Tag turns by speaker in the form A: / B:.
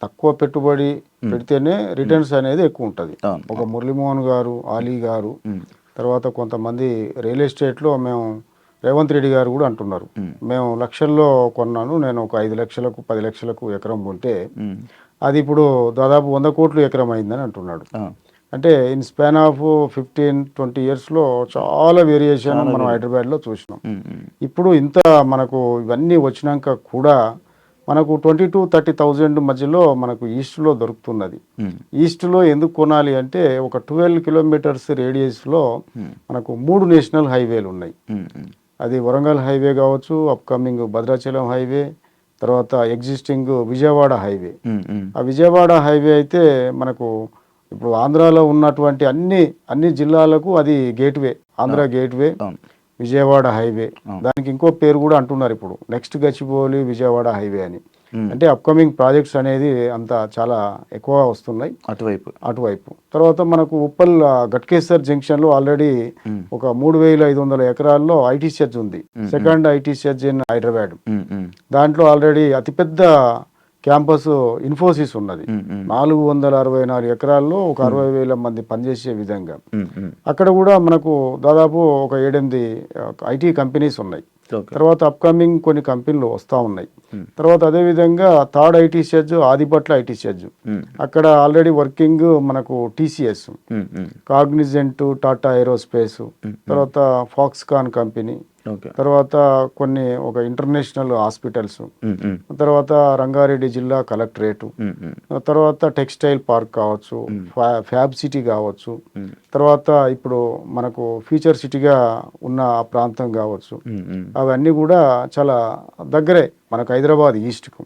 A: తక్కువ పెట్టుబడి పెడితేనే రిటర్న్స్ అనేది ఎక్కువ ఉంటుంది. ఒక మురళీమోహన్ గారు, ఆలీ గారు, తర్వాత కొంతమంది రియల్ ఎస్టేట్లో మేము రేవంత్ రెడ్డి గారు కూడా అంటున్నారు, మేము లక్షల్లో కొన్నాను, నేను ఒక 5 లక్షలకు 10 లక్షలకు ఎకరం కొంటే అది ఇప్పుడు దాదాపు 100 కోట్లు ఎకరం అయిందని అంటున్నాడు. అంటే ఇన్ స్పాన్ ఆఫ్ 15-20 ఇయర్స్లో చాలా వేరియేషన్ మనం హైదరాబాద్లో చూసినాం. ఇప్పుడు ఇంత మనకు ఇవన్నీ వచ్చినాక కూడా మనకు 20,000-30,000 మధ్యలో మనకు ఈస్ట్లో దొరుకుతున్నది. ఈస్ట్లో ఎందుకు కొనాలి అంటే ఒక 12 కిలోమీటర్స్ రేడియస్లో మనకు 3 నేషనల్ హైవేలు ఉన్నాయి. అది వరంగల్ హైవే కావచ్చు, అప్కమింగ్ భద్రాచలం హైవే, తర్వాత ఎగ్జిస్టింగ్ విజయవాడ హైవే. ఆ విజయవాడ హైవే అయితే మనకు ఇప్పుడు ఆంధ్రాలో ఉన్నటువంటి అన్ని జిల్లాలకు అది gateway, Andhra gateway Vijayawada highway. దానికి ఇంకో పేరు కూడా అంటున్నారు ఇప్పుడు, నెక్స్ట్ గచ్చిబౌలి విజయవాడ హైవే అని. అంటే అప్కమింగ్ ప్రాజెక్ట్స్ అనేది అంత చాలా ఎక్కువ వస్తున్నాయి అటువైపు. తర్వాత మనకు ఉప్పల్ గట్కేసర్ జంక్షన్లో ఆల్రెడీ ఒక 3,500 ఎకరాల్లో ఐటీ సెజ్ ఉంది. Second IT SEZ in Hyderabad. దాంట్లో ఆల్రెడీ అతిపెద్ద క్యాంపస్ ఇన్ఫోసిస్ ఉన్నది. 464 ఎకరాల్లో ఒక 60,000 మంది పనిచేసే విధంగా. అక్కడ కూడా మనకు దాదాపు ఒక 7-8 ఐటీ కంపెనీస్ ఉన్నాయి. తర్వాత అప్కమింగ్ కొన్ని కంపెనీలు వస్తూ ఉన్నాయి. తర్వాత అదేవిధంగా third IT SEZ Adibatla IT SEZ, అక్కడ ఆల్రెడీ వర్కింగ్ మనకు టీసీఎస్, కాగ్నిజెంట్, టాటా ఏరోస్పేస్, తర్వాత ఫాక్స్కాన్ కంపెనీ, తర్వాత కొన్ని ఒక ఇంటర్నేషనల్ హాస్పిటల్స్, తర్వాత రంగారెడ్డి జిల్లా కలెక్టరేటు, తర్వాత టెక్స్టైల్ పార్క్ కావచ్చు, ఫ్యాబ్ సిటీ కావచ్చు, తర్వాత ఇప్పుడు మనకు ఫ్యూచర్ సిటీగా ఉన్న ఆ ప్రాంతం కావచ్చు, అవన్నీ కూడా చాలా దగ్గరే మనకు హైదరాబాద్ ఈస్ట్కు.